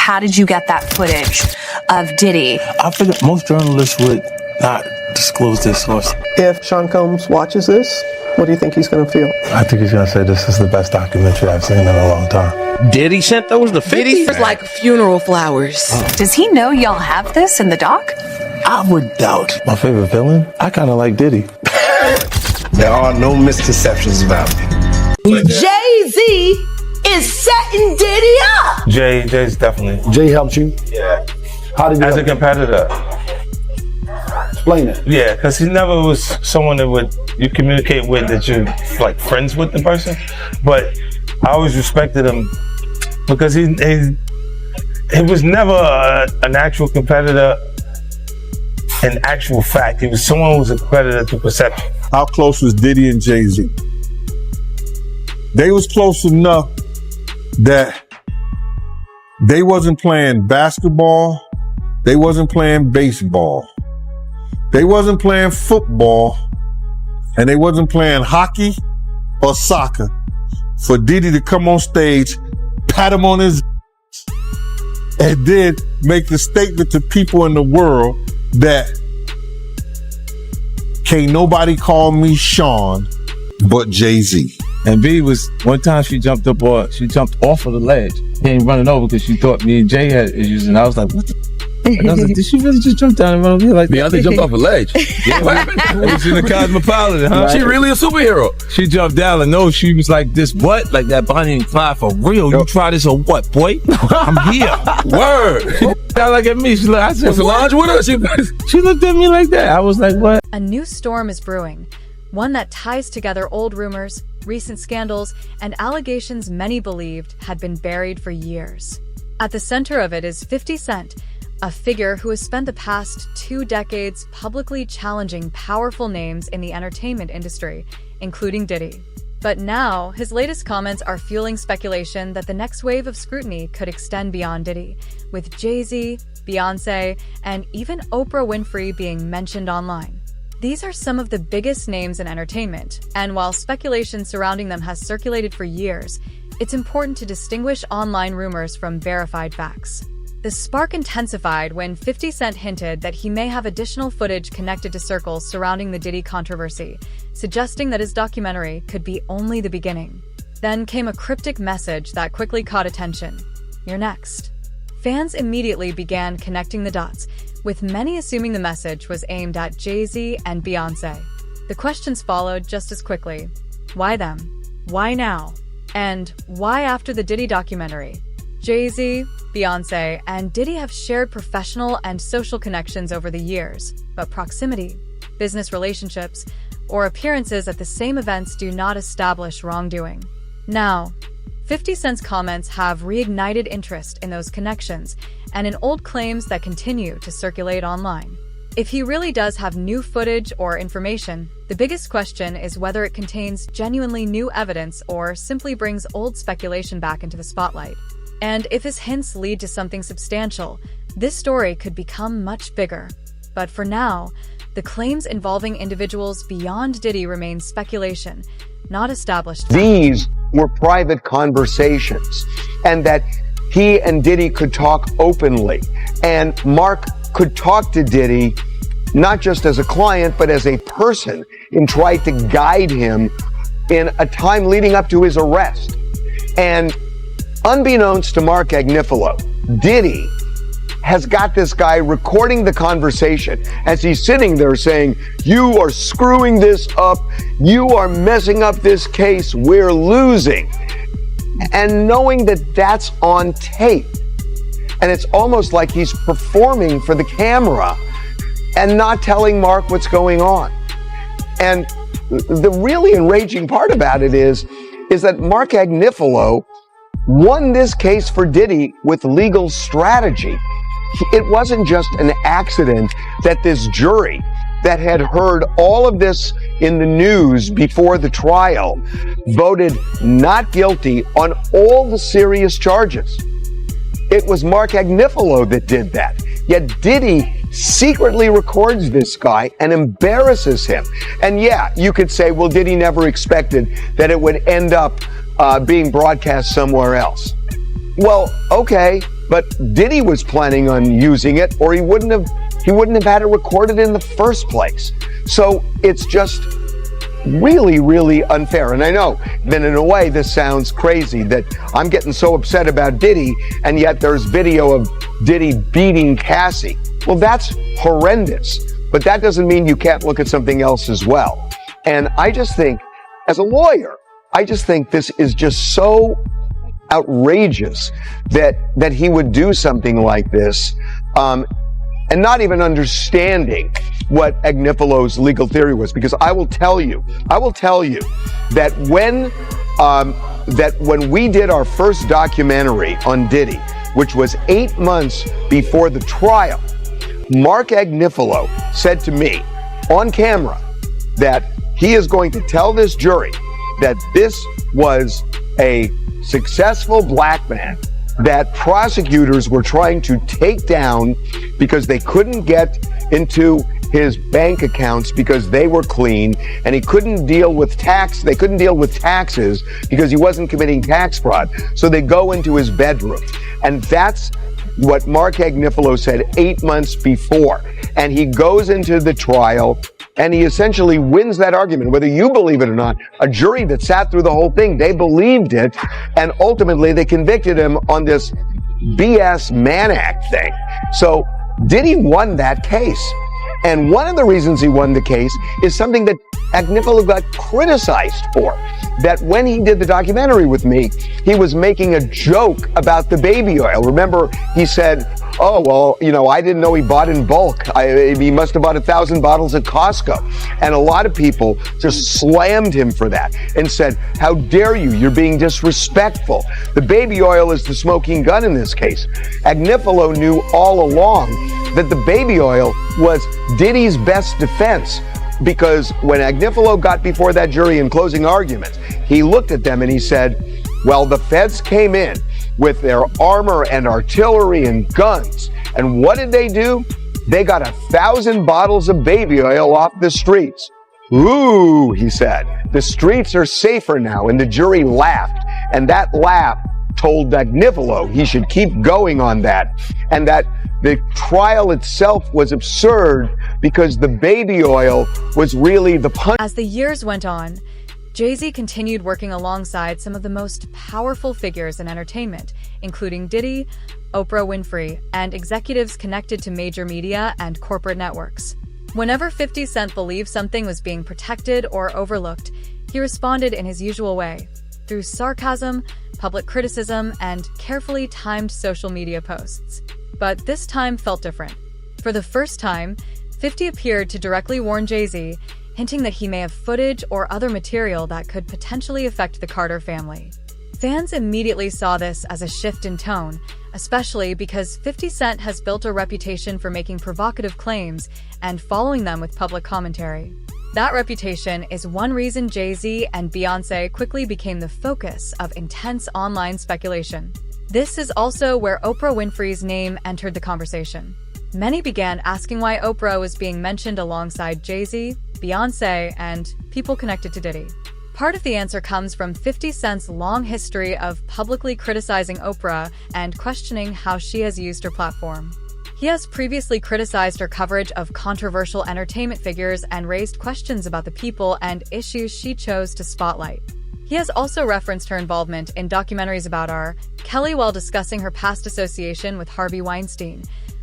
how did you get that footage of Diddy? I figured most journalists would not disclose their source. If Sean Combs watches this, what do you think he's going to feel? I think he's going to say this is the best documentary I've seen in a long time. Diddy sent those to 50? Diddy's like funeral flowers. Does he know y'all have this in the doc? I would doubt. My favorite villain? I kind of like Diddy. There are no misconceptions about me. Jay-Z is setting Diddy up. Jay's definitely. Jay helped you? Yeah. How did you As a help him? competitor. Explain it. Yeah, because he never was someone that you communicate with that you're like friends with the person. But I always respected him because he was never an actual competitor in actual fact. He was someone who was a competitor to perception. How close was Diddy and Jay-Z? They was close enough that they wasn't playing basketball, they wasn't playing baseball, they wasn't playing football, and they wasn't playing hockey or soccer for Diddy to come on stage, pat him on his and then make the statement to people in the world that can't nobody call me Sean but Jay-Z. And B was, one time she jumped off of the ledge. He ain't running over because she thought me and Jay had issues. And I was like, what the? And I was like, did she really just jump down and run over here like that? Beyonce jumped off a ledge. Yeah, what happened? It was in the Cosmopolitan, huh? She really a superhero. She jumped down and no, she was like, this what? Like that Bonnie and Clyde for real? You try this or what, boy? I'm here. Word. She down like at me. She like, I said, Was Solange with her? She looked at me like that. I was like, what? A new storm is brewing, one that ties together old rumors, recent scandals, and allegations many believed had been buried for years. At the center of it is 50 Cent, a figure who has spent the past 2 decades publicly challenging powerful names in the entertainment industry, including Diddy. But now, his latest comments are fueling speculation that the next wave of scrutiny could extend beyond Diddy, with Jay-Z, Beyonce, and even Oprah Winfrey being mentioned online. These are some of the biggest names in entertainment, and while speculation surrounding them has circulated for years, it's important to distinguish online rumors from verified facts. The spark intensified when 50 Cent hinted that he may have additional footage connected to circles surrounding the Diddy controversy, suggesting that his documentary could be only the beginning. Then came a cryptic message that quickly caught attention. You're next. Fans immediately began connecting the dots, with many assuming the message was aimed at Jay-Z and Beyonce. The questions followed just as quickly. Why them? Why now? And why after the Diddy documentary? Jay-Z, Beyonce, and Diddy have shared professional and social connections over the years, but proximity, business relationships, or appearances at the same events do not establish wrongdoing. Now, 50 Cent's comments have reignited interest in those connections and in old claims that continue to circulate online. If he really does have new footage or information, the biggest question is whether it contains genuinely new evidence or simply brings old speculation back into the spotlight. And if his hints lead to something substantial, this story could become much bigger. But for now, the claims involving individuals beyond Diddy remain speculation, not established. These were private conversations, and that he and Diddy could talk openly, and Mark could talk to Diddy not just as a client, but as a person, and try to guide him in a time leading up to his arrest. And unbeknownst to Mark Agnifilo, Diddy has got this guy recording the conversation as he's sitting there saying, you are screwing this up, you are messing up this case, we're losing. And knowing that that's on tape, and it's almost like he's performing for the camera and not telling Mark what's going on. And the really enraging part about it is that Mark Agnifilo won this case for Diddy with legal strategy. It wasn't just an accident that this jury that had heard all of this in the news before the trial voted not guilty on all the serious charges. It was Mark Agnifilo that did that. Yet Diddy secretly records this guy and embarrasses him. And yeah, you could say, well, Diddy never expected that it would end up being broadcast somewhere else. Well, okay, But Diddy was planning on using it, or he wouldn't have had it recorded in the first place. So it's just really, really unfair. And I know that in a way this sounds crazy, that I'm getting so upset about Diddy, and yet there's video of Diddy beating Cassie. Well, that's horrendous. But that doesn't mean you can't look at something else as well. And I just think, as a lawyer, I just think this is just so outrageous that he would do something like this, and not even understanding what Agnifalo's legal theory was. Because I will tell you that when we did our first documentary on Diddy, which was 8 months before the trial, Mark Agnifalo said to me on camera that he is going to tell this jury that this was a successful black man that prosecutors were trying to take down because they couldn't get into his bank accounts because they were clean, and he couldn't deal with they couldn't deal with taxes because he wasn't committing tax fraud. So they go into his bedroom. And that's what Mark Agnifalo said 8 months before. And he goes into the trial and he essentially wins that argument. Whether you believe it or not, a jury that sat through the whole thing, they believed it, and ultimately they convicted him on this BS Mann Act thing. So Diddy won that case. And one of the reasons he won the case is something that Agnifalo got criticized for. That when he did the documentary with me, he was making a joke about the baby oil. Remember, he said, oh, well, I didn't know he bought in bulk. He must have bought 1,000 bottles at Costco. And a lot of people just slammed him for that and said, how dare you? You're being disrespectful. The baby oil is the smoking gun in this case. Agnifalo knew all along that the baby oil was Diddy's best defense. Because when Agnifalo got before that jury in closing arguments, he looked at them and he said, well, the feds came in with their armor and artillery and guns. And what did they do? They got 1,000 bottles of baby oil off the streets. Ooh, he said, the streets are safer now. And the jury laughed. And that laugh told Agnifalo he should keep going on that. And that the trial itself was absurd because the baby oil was really the punch. As the years went on, Jay-Z continued working alongside some of the most powerful figures in entertainment, including Diddy, Oprah Winfrey, and executives connected to major media and corporate networks. Whenever 50 Cent believed something was being protected or overlooked, he responded in his usual way, through sarcasm, public criticism, and carefully timed social media posts. But this time felt different. For the first time, 50 appeared to directly warn Jay-Z, hinting that he may have footage or other material that could potentially affect the Carter family. Fans immediately saw this as a shift in tone, especially because 50 Cent has built a reputation for making provocative claims and following them with public commentary. That reputation is one reason Jay-Z and Beyonce quickly became the focus of intense online speculation. This is also where Oprah Winfrey's name entered the conversation. Many began asking why Oprah was being mentioned alongside Jay-Z, Beyonce, and people connected to Diddy. Part of the answer comes from 50 Cent's long history of publicly criticizing Oprah and questioning how she has used her platform. He has previously criticized her coverage of controversial entertainment figures and raised questions about the people and issues she chose to spotlight. He has also referenced her involvement in documentaries about R. Kelly while discussing her past association with Harvey Weinstein,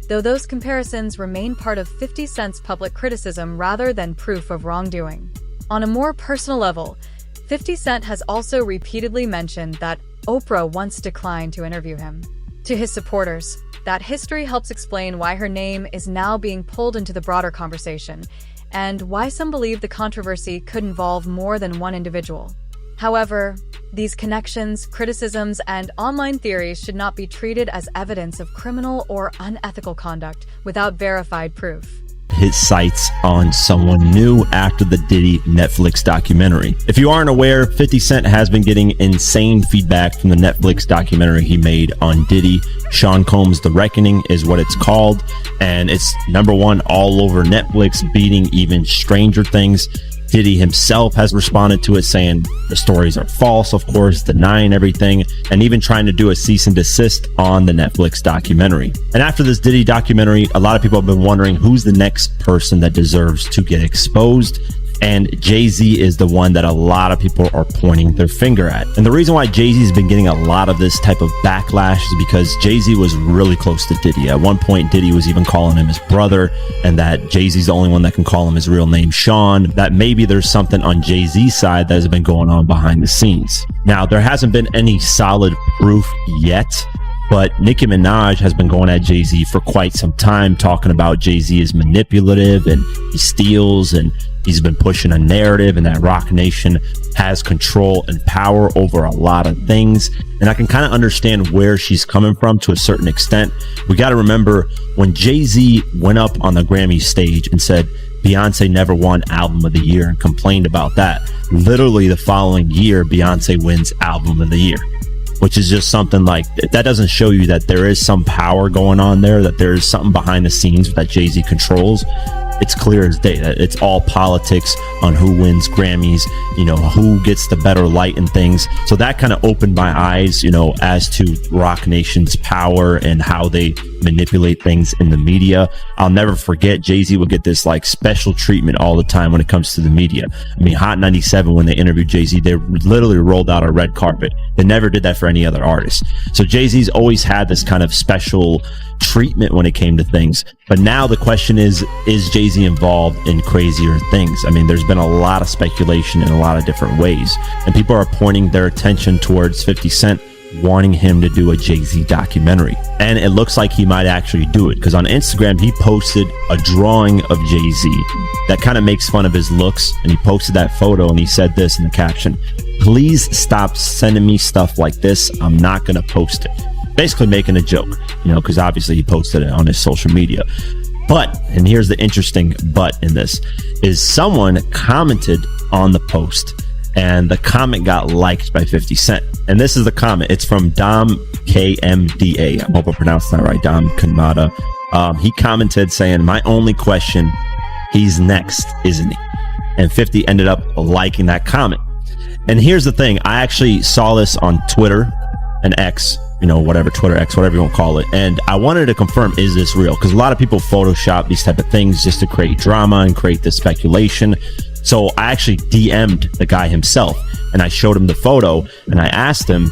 though those comparisons remain part of 50 Cent's public criticism rather than proof of wrongdoing. On a more personal level, 50 Cent has also repeatedly mentioned that Oprah once declined to interview him. To his supporters, that history helps explain why her name is now being pulled into the broader conversation, and why some believe the controversy could involve more than one individual. However, these connections, criticisms, and online theories should not be treated as evidence of criminal or unethical conduct without verified proof. His sights on someone new after the Diddy Netflix documentary. If you aren't aware, 50 Cent has been getting insane feedback from the Netflix documentary he made on Diddy. Sean Combs' The Reckoning is what it's called, and it's #1 all over Netflix, beating even Stranger Things. Diddy himself has responded to it, saying the stories are false, of course, denying everything, and even trying to do a cease and desist on the Netflix documentary. And after this Diddy documentary, a lot of people have been wondering who's the next person that deserves to get exposed. And Jay-Z is the one that a lot of people are pointing their finger at. And the reason why Jay-Z's been getting a lot of this type of backlash is because Jay-Z was really close to Diddy. At one point, Diddy was even calling him his brother, and that Jay-Z's the only one that can call him his real name, Sean. That maybe there's something on Jay-Z's side that has been going on behind the scenes. Now, there hasn't been any solid proof yet, but Nicki Minaj has been going at Jay-Z for quite some time, talking about Jay-Z is manipulative and he steals, and he's been pushing a narrative, and that Roc Nation has control and power over a lot of things. And I can kind of understand where she's coming from to a certain extent. We got to remember when Jay-Z went up on the Grammy stage and said Beyonce never won Album of the Year and complained about that. Literally the following year, Beyonce wins Album of the Year, which is just something like that doesn't show you that there is some power going on there, that there is something behind the scenes that Jay-Z controls. It's clear as day that it's all politics on who wins Grammys, you know, who gets the better light and things. So that kind of opened my eyes, you know, as to Roc Nation's power and how they manipulate things in the media. I'll never forget Jay-Z would get this like special treatment all the time when it comes to the media. I mean, Hot 97, when they interviewed Jay-Z, they literally rolled out a red carpet. They never did that for any other artist. So Jay-Z's always had this kind of special treatment when it came to things. But now the question is Jay-Z involved in crazier things? I mean, there's been a lot of speculation in a lot of different ways, and people are pointing their attention towards 50 Cent wanting him to do a Jay-Z documentary. And it looks like he might actually do it, because on Instagram, he posted a drawing of Jay-Z that kind of makes fun of his looks, and he posted that photo, and he said this in the caption: "Please stop sending me stuff like this. I'm not going to post it." Basically making a joke, you know, because obviously he posted it on his social media. But, and here's the interesting but in this, is someone commented on the post, and the comment got liked by 50 Cent. And this is the comment. It's from Dom KMDA. I hope I pronounced that right. Dom Kanada. He commented saying, "My only question, he's next, isn't he?" And 50 ended up liking that comment. And here's the thing. I actually saw this on Twitter and X, you know, whatever, Twitter, X, whatever you want to call it. And I wanted to confirm, is this real? Because a lot of people Photoshop these type of things just to create drama and create this speculation. So I actually DM'd the guy himself, and I showed him the photo, and I asked him,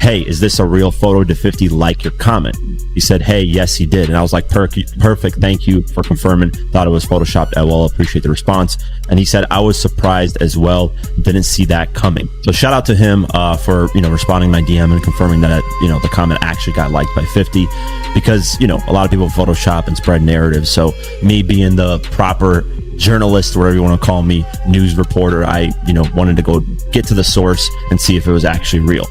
"Hey, is this a real photo? Did 50 like your comment?" He said, "Hey, yes, he did." And I was like, perfect. Thank you for confirming. Thought it was Photoshopped. Well, appreciate the response. And he said, "I was surprised as well. Didn't see that coming." So shout out to him for, you know, responding to my DM and confirming that, you know, the comment actually got liked by 50, because, you know, a lot of people Photoshop and spread narratives. So me being the proper journalist, or whatever you want to call me, news reporter, I, you know, wanted to go get to the source and see if it was actually real.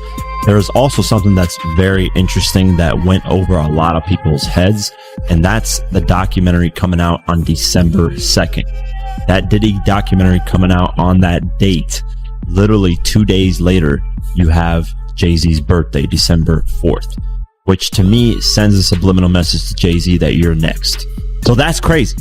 There is also something that's very interesting that went over a lot of people's heads, and that's the documentary coming out on December 2nd. That Diddy documentary coming out on that date. Literally 2 days later, you have Jay-Z's birthday, December 4th, which to me sends a subliminal message to Jay-Z that you're next. So that's crazy.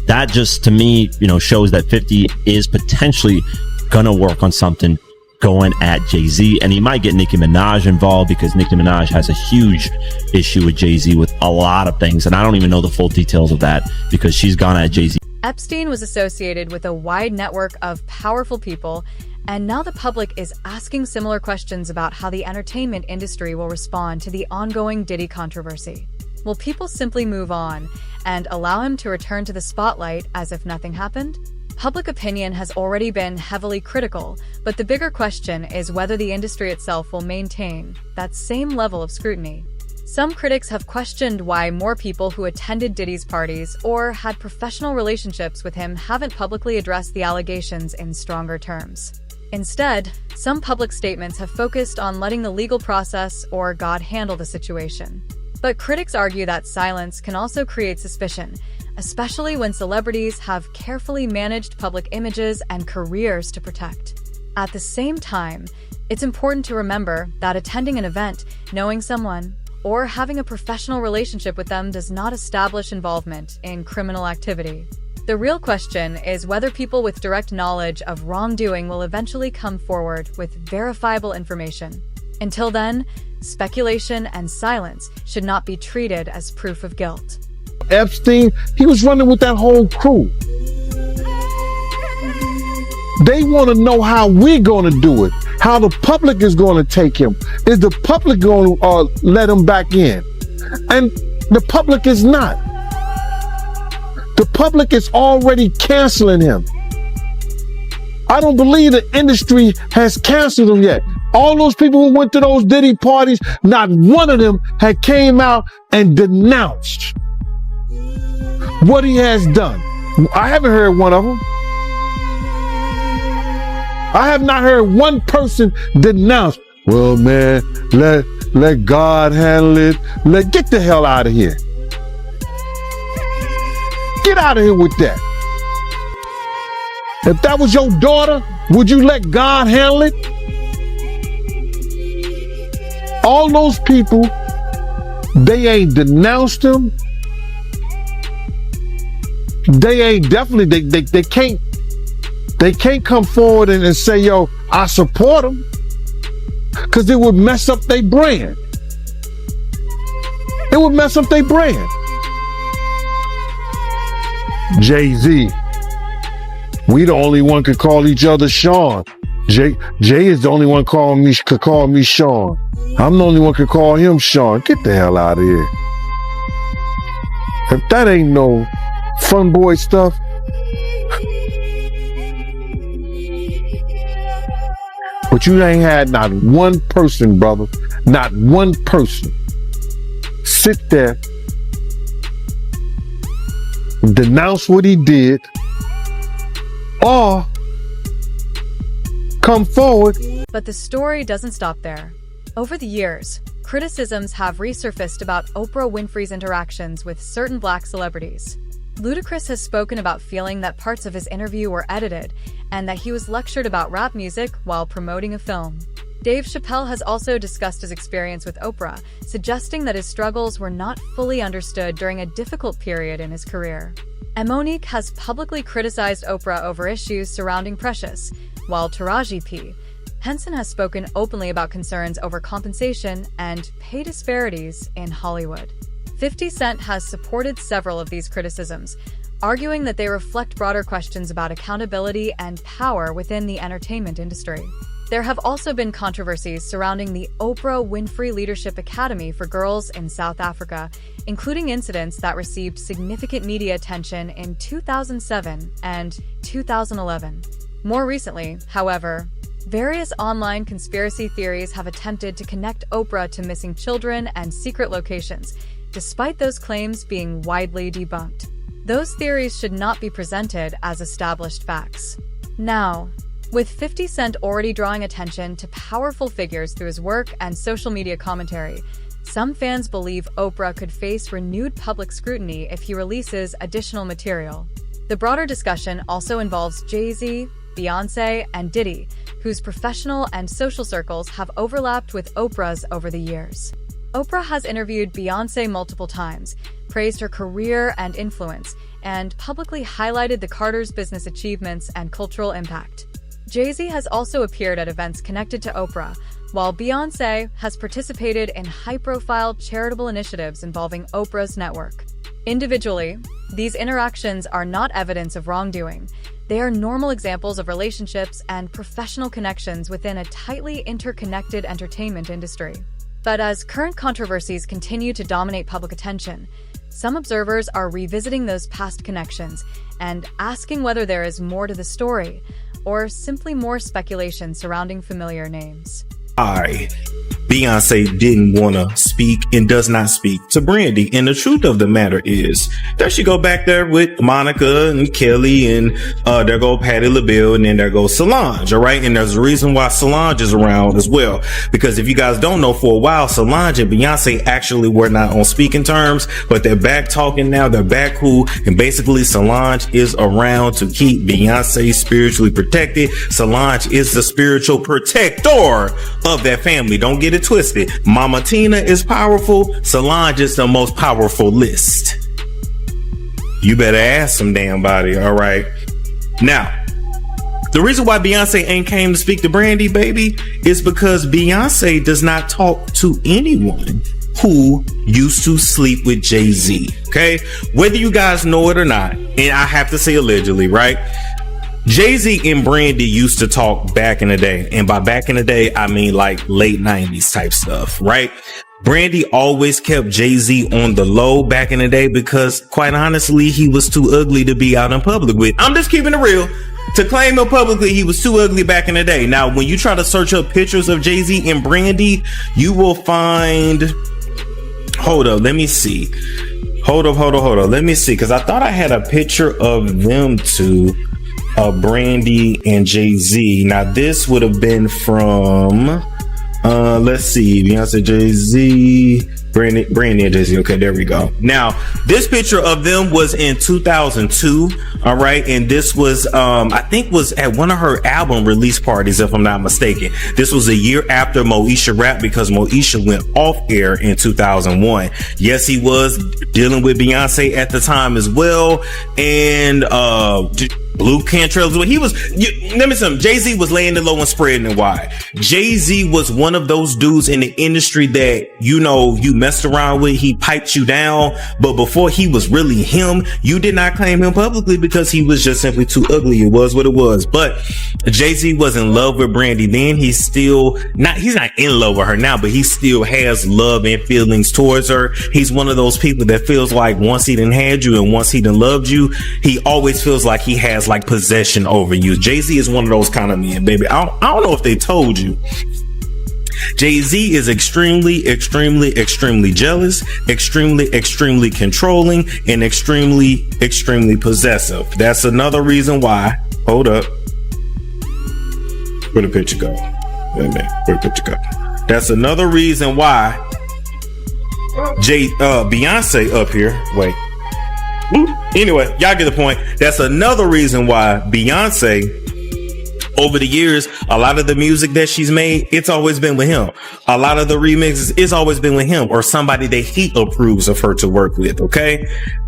That just, to me, you know, shows that 50 is potentially gonna work on something going at Jay-Z, and he might get Nicki Minaj involved, because Nicki Minaj has a huge issue with Jay-Z with a lot of things, and I don't even know the full details of that, because she's gone at Jay-Z. Epstein was associated with a wide network of powerful people, and now the public is asking similar questions about how the entertainment industry will respond to the ongoing Diddy controversy. Will people simply move on and allow him to return to the spotlight as if nothing happened? Public opinion has already been heavily critical, but the bigger question is whether the industry itself will maintain that same level of scrutiny. Some critics have questioned why more people who attended Diddy's parties or had professional relationships with him haven't publicly addressed the allegations in stronger terms. Instead, some public statements have focused on letting the legal process or God handle the situation. But critics argue that silence can also create suspicion, especially when celebrities have carefully managed public images and careers to protect. At the same time, it's important to remember that attending an event, knowing someone, or having a professional relationship with them does not establish involvement in criminal activity. The real question is whether people with direct knowledge of wrongdoing will eventually come forward with verifiable information. Until then, speculation and silence should not be treated as proof of guilt. Epstein, he was running with that whole crew. They want to know how we're going to do it, how the public is going to take him. Is the public going to let him back in? And the public is not. The public is already canceling him. I don't believe the industry has canceled him yet. All those people who went to those Diddy parties, not one of them had came out and denounced what he has done. I haven't heard one of them. I have not heard one person denounce, well, man, let God handle it. Get the hell out of here. Get out of here with that. If that was your daughter, would you let God handle it? All those people, they ain't denounced him. They ain't definitely, they can't come forward and say, yo, I support them. Because it would mess up their brand. It would mess up their brand. Jay-Z, we the only one could call each other Sean. Jay is the only one could call me Sean. I'm the only one could call him Sean. Get the hell out of here. If that ain't no fun boy stuff. But you ain't had not one person, brother, not one person sit there, denounce what he did, or come forward. But the story doesn't stop there. Over the years, criticisms have resurfaced about Oprah Winfrey's interactions with certain black celebrities. Ludacris has spoken about feeling that parts of his interview were edited and that he was lectured about rap music while promoting a film. Dave Chappelle has also discussed his experience with Oprah, suggesting that his struggles were not fully understood during a difficult period in his career. And Monique has publicly criticized Oprah over issues surrounding Precious, while Taraji P. Henson has spoken openly about concerns over compensation and pay disparities in Hollywood. 50 Cent has supported several of these criticisms, arguing that they reflect broader questions about accountability and power within the entertainment industry. There have also been controversies surrounding the Oprah Winfrey Leadership Academy for Girls in South Africa, including incidents that received significant media attention in 2007 and 2011. More recently, however, various online conspiracy theories have attempted to connect Oprah to missing children and secret locations, despite those claims being widely debunked. Those theories should not be presented as established facts. Now, with 50 Cent already drawing attention to powerful figures through his work and social media commentary, some fans believe Oprah could face renewed public scrutiny if he releases additional material. The broader discussion also involves Jay-Z, Beyonce, and Diddy, whose professional and social circles have overlapped with Oprah's over the years. Oprah has interviewed Beyonce multiple times, praised her career and influence, and publicly highlighted the Carters' business achievements and cultural impact. Jay-Z has also appeared at events connected to Oprah, while Beyonce has participated in high-profile charitable initiatives involving Oprah's network. Individually, these interactions are not evidence of wrongdoing. They are normal examples of relationships and professional connections within a tightly interconnected entertainment industry. But as current controversies continue to dominate public attention, some observers are revisiting those past connections and asking whether there is more to the story, or simply more speculation surrounding familiar names. Beyonce didn't want to speak and does not speak to Brandy. And the truth of the matter is that she go back there with Monica and Kelly, and there go Patti LaBelle, and then there goes Solange. All right. And there's a reason why Solange is around as well, because if you guys don't know, for a while, Solange and Beyonce actually were not on speaking terms, but they're back talking now. They're back cool. And basically Solange is around to keep Beyonce spiritually protected. Solange is the spiritual protector of that family. Don't get it twisted. Mama Tina is powerful. Solange is the most powerful list. You better ask some damn body. All right. Now, the reason why Beyonce ain't came to speak to Brandy, baby, is because Beyonce does not talk to anyone who used to sleep with Jay-Z. Okay? Whether you guys know it or not, and I have to say allegedly, right? Jay-Z and Brandy used to talk back in the day. And by back in the day, I mean like late 90s type stuff, right? Brandy always kept Jay-Z on the low back in the day because, quite honestly, he was too ugly to be out in public with. I'm just keeping it real. To claim him publicly, he was too ugly back in the day. Now, when you try to search up pictures of Jay-Z and Brandy, you will find... Hold up, let me see. Hold up. Let me see, because I thought I had a picture of them two, Brandy and Jay-Z. Now, this would have been from... let's see, Beyonce, Jay-Z, Brandy and Jay-Z. Okay, there we go. Now, this picture of them was in 2002. All right. And this was, I think was at one of her album release parties, if I'm not mistaken. This was a year after Moesha Rap, because Moesha went off air in 2001. Yes, he was dealing with Beyonce at the time as well. And, Blue Cantrell's what he was. Let me tell you, Jay-Z was laying it low and spreading it wide. Jay-Z was one of those dudes in the industry that, you know, you messed around with. He piped you down, but before he was really him, you did not claim him publicly because he was just simply too ugly. It was what it was. But Jay-Z was in love with Brandy then. He's not in love with her now, but he still has love and feelings towards her. He's one of those people that feels like once he done had you and once he done loved you, he always feels like he has like possession over you. Jay-Z is one of those kind of men, baby. I don't know if they told you. Jay-Z is extremely jealous, extremely controlling, and extremely possessive. That's another reason why. Hold up. Where'd the picture go? Wait a minute. Where'd the picture go? That's another reason why Beyonce up here. Wait. Anyway, y'all get the point. That's another reason why Beyonce, over the years, a lot of the music that she's made, it's always been with him. A lot of the remixes, it's always been with him or somebody that he approves of her to work with. Okay.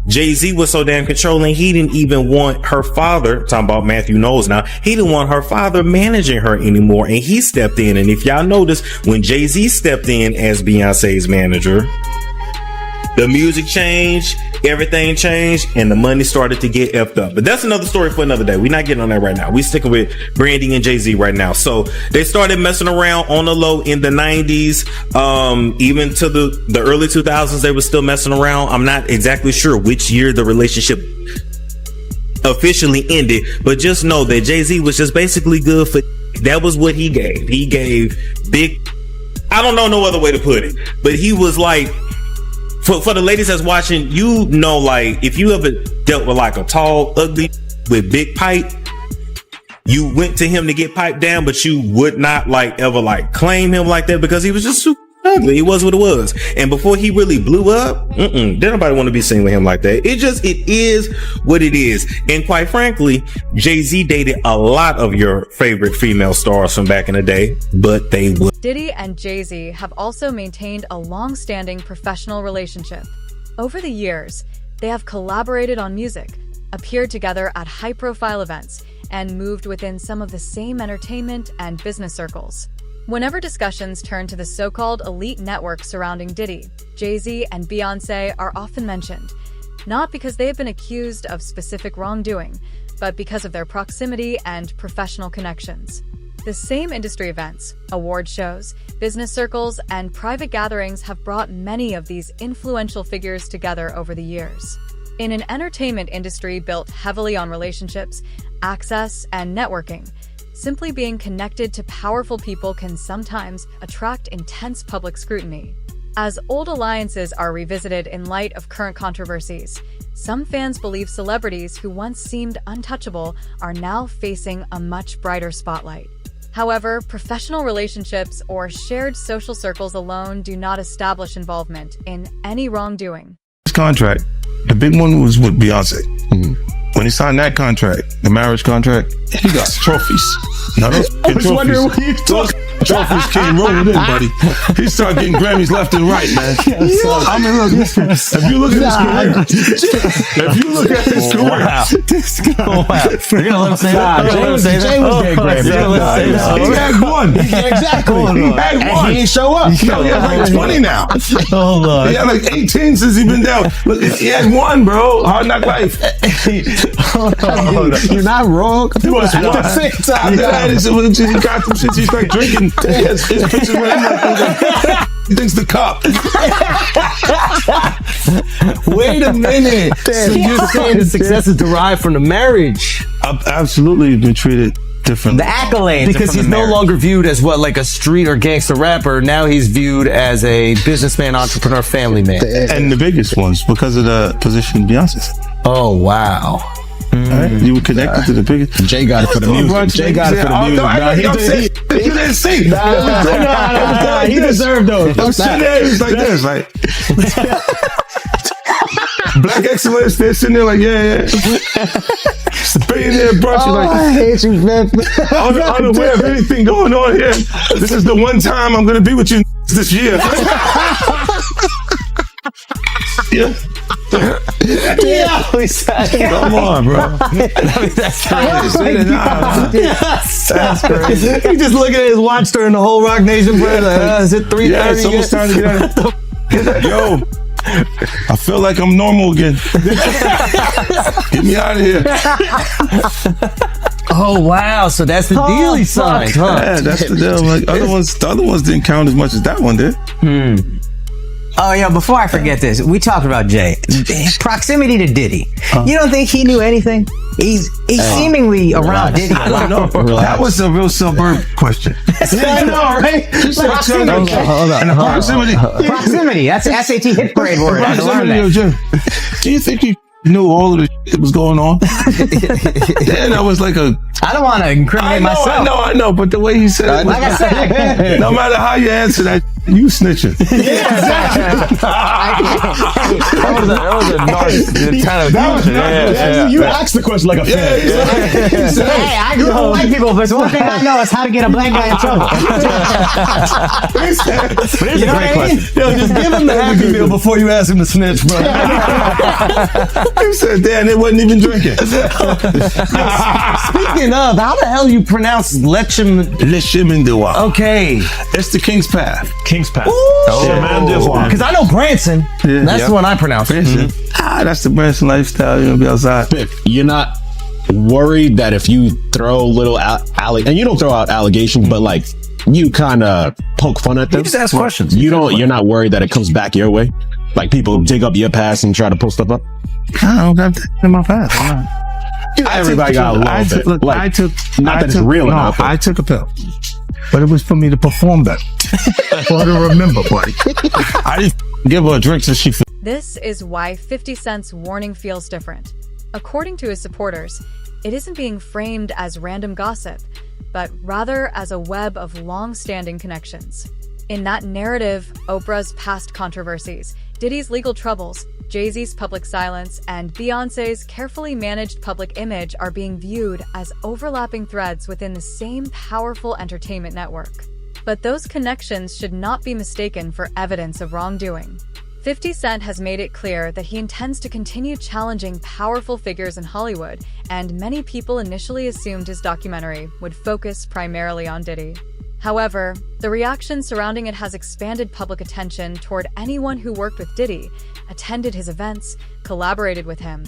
Jay-Z was so damn controlling. He didn't even want her father, talking about Matthew Knowles now, he didn't want her father managing her anymore. And he stepped in. And if y'all notice, when Jay-Z stepped in as Beyonce's manager, the music changed, everything changed, and the money started to get effed up. But that's another story for another day. We're not getting on that right now. We sticking with Brandy and Jay-Z right now. So they started messing around on the low in the 90s. Even to the early 2000s, they were still messing around. I'm not exactly sure which year the relationship officially ended, but just know that Jay-Z was just basically good for... That was what he gave. He gave big... I don't know no other way to put it, but he was like... For the ladies that's watching, you know, like, if you ever dealt with like a tall, ugly with big pipe, you went to him to get piped down, but you would not like ever like claim him like that because he was just super ugly. It was what it was. And before he really blew up, didn't nobody want to be seen with him like that. It is what it is. And quite frankly, Jay-Z dated a lot of your favorite female stars from back in the day, but they would. Diddy and Jay-Z have also maintained a long-standing professional relationship. Over the years, they have collaborated on music, appeared together at high-profile events, and moved within some of the same entertainment and business circles. Whenever discussions turn to the so-called elite network surrounding Diddy, Jay-Z and Beyonce are often mentioned, not because they have been accused of specific wrongdoing, but because of their proximity and professional connections. The same industry events, award shows, business circles, and private gatherings have brought many of these influential figures together over the years. In an entertainment industry built heavily on relationships, access, and networking, simply being connected to powerful people can sometimes attract intense public scrutiny. As old alliances are revisited in light of current controversies, some fans believe celebrities who once seemed untouchable are now facing a much brighter spotlight. However, professional relationships or shared social circles alone do not establish involvement in any wrongdoing. This contract, the big one was with Beyonce. When he signed that contract, the marriage contract, he got trophies. Now those trophies, trophies came rolling in, buddy. He started getting Grammys left and right, man. I mean, look, if you look at his career, You're gonna let him say that? Jay was getting Grammys. He had one. Exactly. He had one. And he didn't show up. He has like 20 now. Hold on. He had like 18 since he been down. Look, he had one, bro. Hard Knock Life. You're not wrong. He was one. At the same time. He got some shit. He started drinking. His pictures were he thinks the cup. Wait a minute. So you're saying the success is derived from the marriage? I've absolutely been treated differently. The accolades. Because he's no longer viewed as what, like a street or gangster rapper. Now he's viewed as a businessman, entrepreneur, family man. And the biggest ones because of the position Beyonce's. Oh, wow. Right? You were connected to the biggest. Jay got it for the music. Jay got it for the music. You didn't see. He deserved those. I'm sitting there, it's like this, like Black excellence. They're sitting there like, yeah. It's a billionaire brunch. Oh, Like, I hate you, man. unaware of anything going on here. This is the one time I'm gonna be with you this year. Yeah. Come on, bro. That's crazy. That's crazy. He just looking at his watch during the whole Rock Nation prayer. Like, is it 3:30? Yeah, it's almost time to get out. Yo, I feel like I'm normal again. Get me out of here. Oh wow! So that's the deal he signed, huh? Yeah, that's the deal. Like the other ones didn't count as much as that one did. Oh, yeah, before I forget this, we talked about Jay. Proximity to Diddy. You don't think he knew anything? He's seemingly around Diddy a lot. That was a real suburb question. Yeah, I know, right? Proximity. Hold on. Proximity. Proximity. That's the SAT hit parade word. I had to learn that. Do you think you knew all of the shit that was going on? Then I was like I don't want to incriminate myself. I know, but the way he said it, like I said, no matter how you answer that, you snitching. Yeah, exactly. That was a nice kind of You asked the question like a fan. Hey, I grew up with white people, but one thing I know is how to get a black guy in trouble. But it's a great question. Yo, just give him the Happy Meal before you ask him to snitch, bro. He said, damn, they wasn't even drinking. Speaking of, how the hell you pronounce Lechimindewa. Okay. It's the King's Path. King's Path. Because I know Branson. Yeah. That's the one I pronounce. That's the Branson lifestyle. You're gonna be outside. You're not worried that if you throw little and you don't throw out allegations, but like you kind of poke fun at them. You just ask questions. You're not worried that it comes back your way. Like people dig up your past and try to pull stuff up. I don't got that in my past. Everybody got a little bit. I took a pill, but it was for me to perform better. For her to remember, buddy. I didn't give her a drink so she. This is why 50 Cent's warning feels different. According to his supporters, it isn't being framed as random gossip, but rather as a web of long-standing connections. In that narrative, Oprah's past controversies, Diddy's legal troubles, Jay-Z's public silence, and Beyonce's carefully managed public image are being viewed as overlapping threads within the same powerful entertainment network. But those connections should not be mistaken for evidence of wrongdoing. 50 Cent has made it clear that he intends to continue challenging powerful figures in Hollywood, and many people initially assumed his documentary would focus primarily on Diddy. However, the reaction surrounding it has expanded public attention toward anyone who worked with Diddy, attended his events, collaborated with him,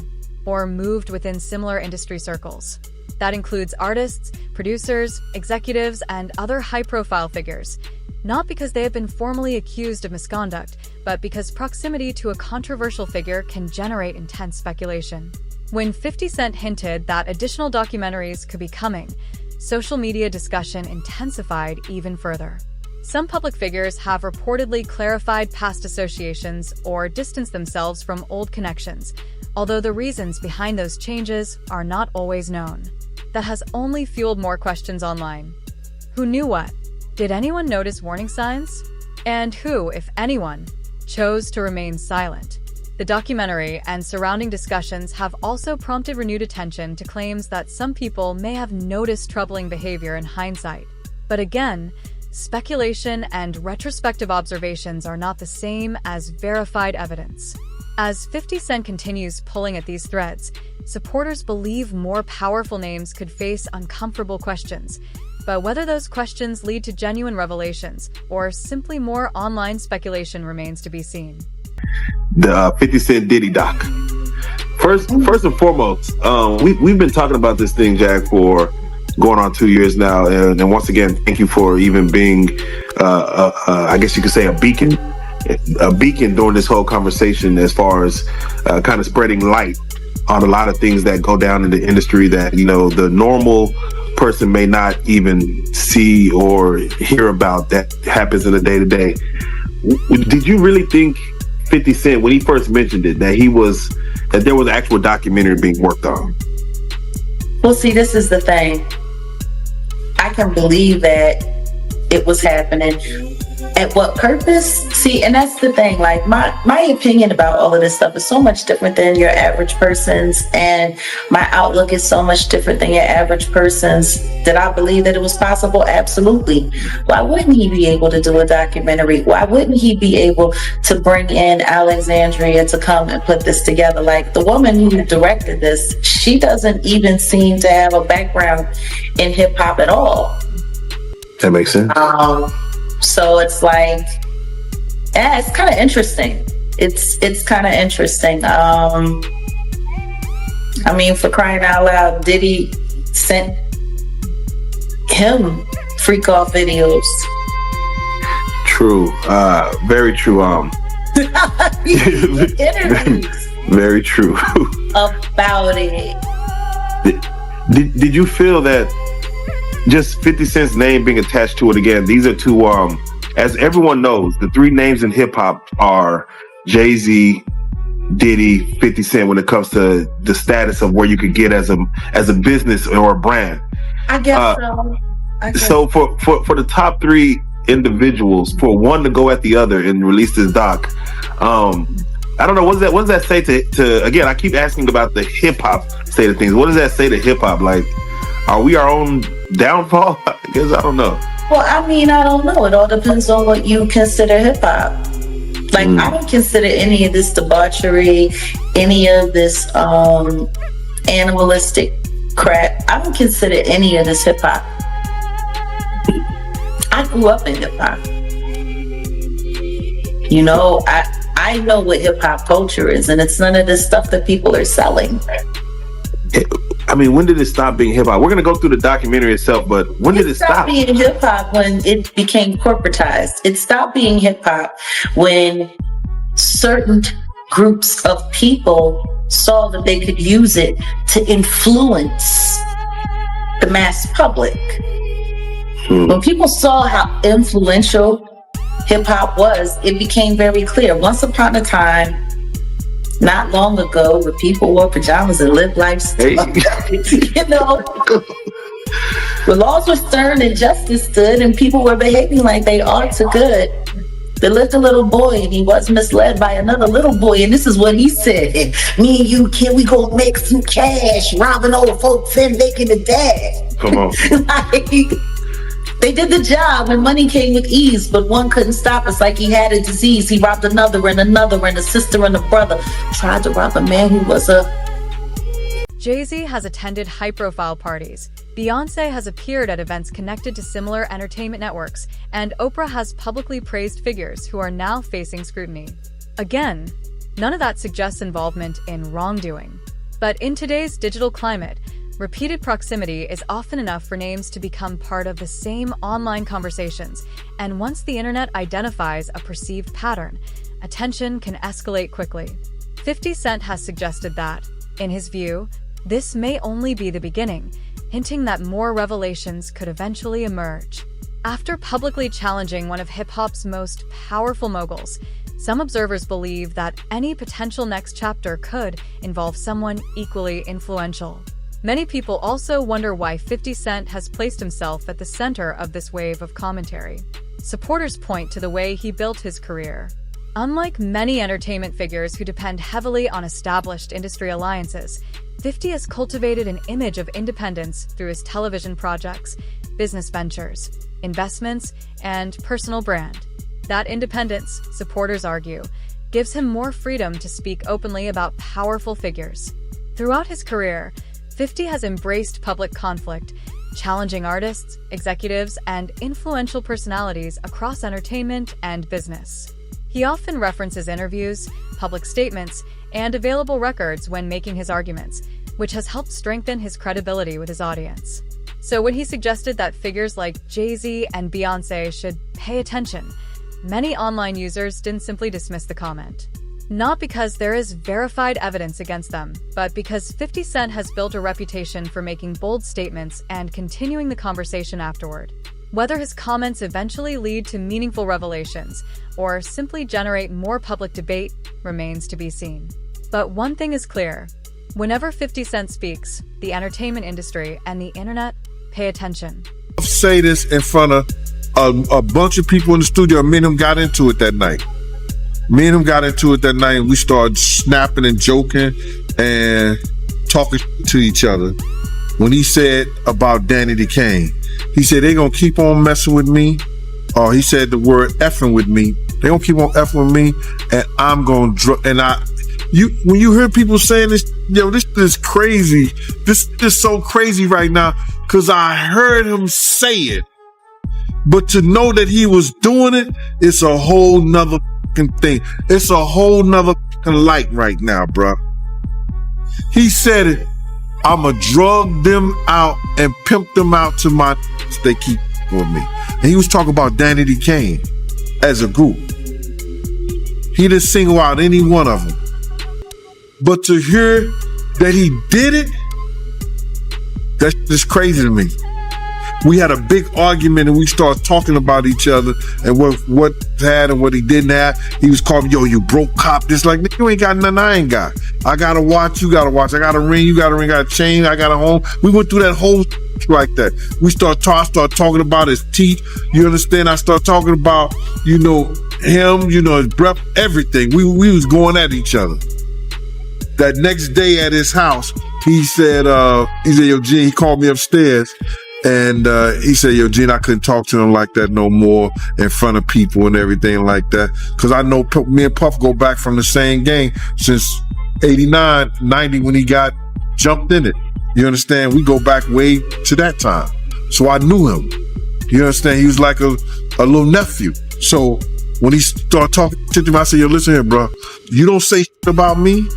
or moved within similar industry circles. That includes artists, producers, executives, and other high-profile figures, not because they have been formally accused of misconduct, but because proximity to a controversial figure can generate intense speculation. When 50 Cent hinted that additional documentaries could be coming, social media discussion intensified even further. Some public figures have reportedly clarified past associations or distanced themselves from old connections, although the reasons behind those changes are not always known. That has only fueled more questions online. Who knew what? Did anyone notice warning signs? And who, if anyone, chose to remain silent? The documentary and surrounding discussions have also prompted renewed attention to claims that some people may have noticed troubling behavior in hindsight. But again, speculation and retrospective observations are not the same as verified evidence. As 50 Cent continues pulling at these threads, supporters believe more powerful names could face uncomfortable questions. But whether those questions lead to genuine revelations or simply more online speculation remains to be seen. The 50 Cent Diddy doc. First and foremost, we've been talking about this thing, Jack, for going on 2 years now. And once again, thank you for even being, I guess you could say, a beacon during this whole conversation, as far as kind of spreading light on a lot of things that go down in the industry that, you know, the normal person may not even see or hear about, that happens in the day-to-day. Did you really think 50 Cent, when he first mentioned it, that there was an actual documentary being worked on? Well, see, this is the thing. I can believe that it was happening. At what purpose? See, and that's the thing. Like, my opinion about all of this stuff is so much different than your average person's, and my outlook is so much different than your average person's. Did I believe that it was possible? Absolutely. Why wouldn't he be able to do a documentary? Why wouldn't he be able to bring in Alexandria to come and put this together? Like, the woman who directed this, she doesn't even seem to have a background in hip hop at all. That makes sense. So it's like, yeah, it's kind of interesting. It's kind of interesting. I mean, for crying out loud, Diddy sent him freak off videos. True. Very true. Interviews Very true. about it. Did you feel that just 50 Cent's name being attached to it again? These are two, as everyone knows, the three names in hip hop are Jay-Z, Diddy, 50 Cent, when it comes to the status of where you could get as a business or a brand. I guess so. So for the top three individuals, for one to go at the other and release this doc, I don't know, what does that say to again, I keep asking about the hip hop state of things. What does that say to hip hop? Like, are we our own downfall? I guess I don't know. Well, I mean, I don't know. It all depends on what you consider hip hop. Like, I don't consider any of this debauchery, any of this animalistic crap. I don't consider any of this hip hop. I grew up in hip hop. You know, I know what hip hop culture is, and it's none of this stuff that people are selling. I mean, when did it stop being hip hop? We're gonna go through the documentary itself, but when did it stop being hip hop? When it became corporatized. It stopped being hip hop when certain groups of people saw that they could use it to influence the mass public. When people saw how influential hip hop was, it became very clear. Once upon a time, not long ago, where people wore pajamas and lived life, you know, the laws were stern and justice stood, and people were behaving like they ought to good. There lived a little boy, and he was misled by another little boy, and this is what he said: "Me and you, kid, we gonna make some cash, robbing old folks and making a dash." Come on. Like, they did the job and money came with ease, but one couldn't stop us like he had a disease. He robbed another and another and a sister and a brother. Tried to rob a man who was a... Jay-Z has attended high-profile parties. Beyonce has appeared at events connected to similar entertainment networks, and Oprah has publicly praised figures who are now facing scrutiny. Again, none of that suggests involvement in wrongdoing. But in today's digital climate, repeated proximity is often enough for names to become part of the same online conversations, and once the internet identifies a perceived pattern, attention can escalate quickly. 50 Cent has suggested that, in his view, this may only be the beginning, hinting that more revelations could eventually emerge. After publicly challenging one of hip-hop's most powerful moguls, some observers believe that any potential next chapter could involve someone equally influential. Many people also wonder why 50 Cent has placed himself at the center of this wave of commentary. Supporters point to the way he built his career. Unlike many entertainment figures who depend heavily on established industry alliances, 50 has cultivated an image of independence through his television projects, business ventures, investments, and personal brand. That independence, supporters argue, gives him more freedom to speak openly about powerful figures. Throughout his career, 50 has embraced public conflict, challenging artists, executives, and influential personalities across entertainment and business. He often references interviews, public statements, and available records when making his arguments, which has helped strengthen his credibility with his audience. So when he suggested that figures like Jay-Z and Beyonce should pay attention, many online users didn't simply dismiss the comment. Not because there is verified evidence against them, but because 50 Cent has built a reputation for making bold statements and continuing the conversation afterward. Whether his comments eventually lead to meaningful revelations or simply generate more public debate remains to be seen. But one thing is clear. Whenever 50 Cent speaks, the entertainment industry and the internet pay attention. Say this in front of a bunch of people in the studio. Me and him got into it that night. And we started snapping and joking and talking to each other. When he said about Danny the Kane, he said they gonna keep on messing with me. Or he said the word effing with me. They gonna keep on effing with me, and I'm gonna when you hear people saying this, this is crazy. This is so crazy right now because I heard him say it. But to know that he was doing it, it's a whole nother thing. It's a whole nother light right now, bruh. He said it. I'ma drug them out and pimp them out to my they keep with me. And he was talking about Danny the Kane as a group. He didn't single out any one of them. But to hear that he did it, that's just crazy to me. We had a big argument and we started talking about each other and what had and what he didn't have. He was calling me, yo, you broke cop. This like, you ain't got nothing I ain't got. I got a watch, you got a watch. I got a ring, you got a ring, I got a chain, I got a home. We went through that whole like that. We started talking about his teeth. You understand? I started talking about, him, his breath, everything. We was going at each other. That next day at his house, he said, yo, Gene, he called me upstairs. And he said, yo, Gene, I couldn't talk to him like that no more in front of people and everything like that. Because I know me and Puff go back from the same gang since 89, 90 when he got jumped in it. You understand? We go back way to that time. So I knew him. You understand? He was like a little nephew. So when he started talking to him, I said, yo, listen here, bro. You don't say shit about me,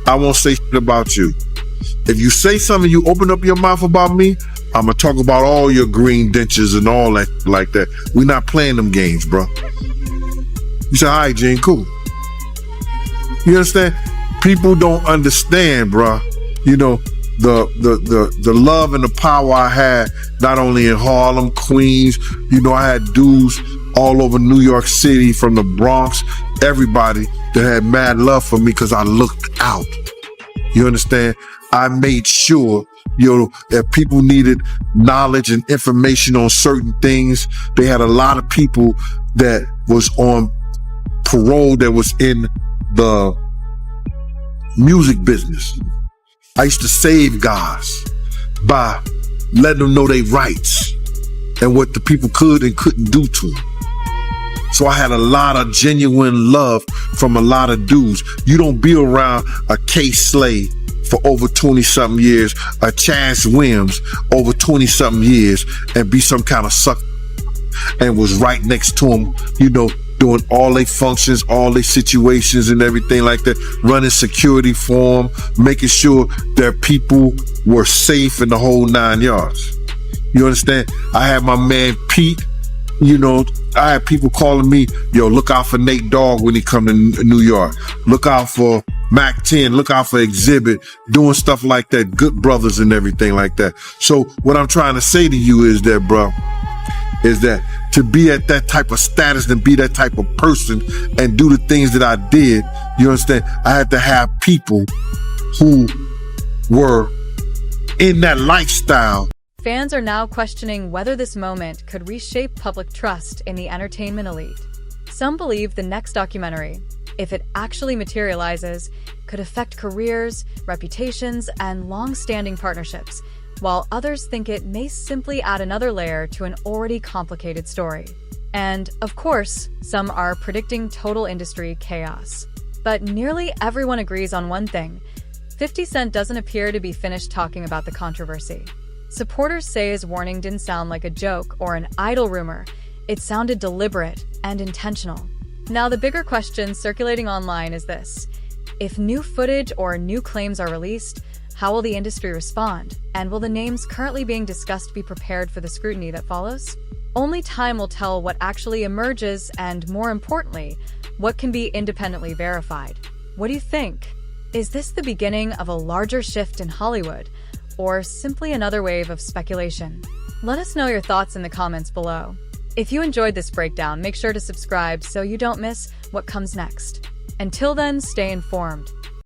I won't say shit about you. If you say something, you open up your mouth about me, I'm going to talk about all your green dentures and all that like that. We're not playing them games, bro. You say, all right, Gene, cool. You understand? People don't understand, bro. The love and the power I had, not only in Harlem, Queens, I had dudes all over New York City, from the Bronx, everybody that had mad love for me because I looked out. You understand? I made sure, that people needed knowledge and information on certain things. They had a lot of people that was on parole that was in the music business. I used to save guys by letting them know their rights and what the people could and couldn't do to them. So I had a lot of genuine love from a lot of dudes. You don't be around a K. Slay for over 20-something years, a Chaz Williams over 20-something years, and be some kind of sucker and was right next to him, doing all their functions, all their situations and everything like that, running security for them, making sure their people were safe in the whole 9 yards. You understand? I had my man Pete, I had people calling me, yo, look out for Nate Dogg when he come to New York. Look out for Mac 10, look out for Exhibit, doing stuff like that, Good Brothers and everything like that. So what I'm trying to say to you is that, bro, is that to be at that type of status and be that type of person and do the things that I did, you understand? I had to have people who were in that lifestyle. Fans are now questioning whether this moment could reshape public trust in the entertainment elite. Some believe the next documentary, if it actually materializes, could affect careers, reputations, and long-standing partnerships, while others think it may simply add another layer to an already complicated story. And, of course, some are predicting total industry chaos. But nearly everyone agrees on one thing: 50 Cent doesn't appear to be finished talking about the controversy. Supporters say his warning didn't sound like a joke or an idle rumor. It sounded deliberate and intentional. Now, the bigger question circulating online is this: if new footage or new claims are released, how will the industry respond? And will the names currently being discussed be prepared for the scrutiny that follows? Only time will tell what actually emerges and, more importantly, what can be independently verified. What do you think? Is this the beginning of a larger shift in Hollywood, or simply another wave of speculation? Let us know your thoughts in the comments below. If you enjoyed this breakdown, make sure to subscribe so you don't miss what comes next. Until then, stay informed.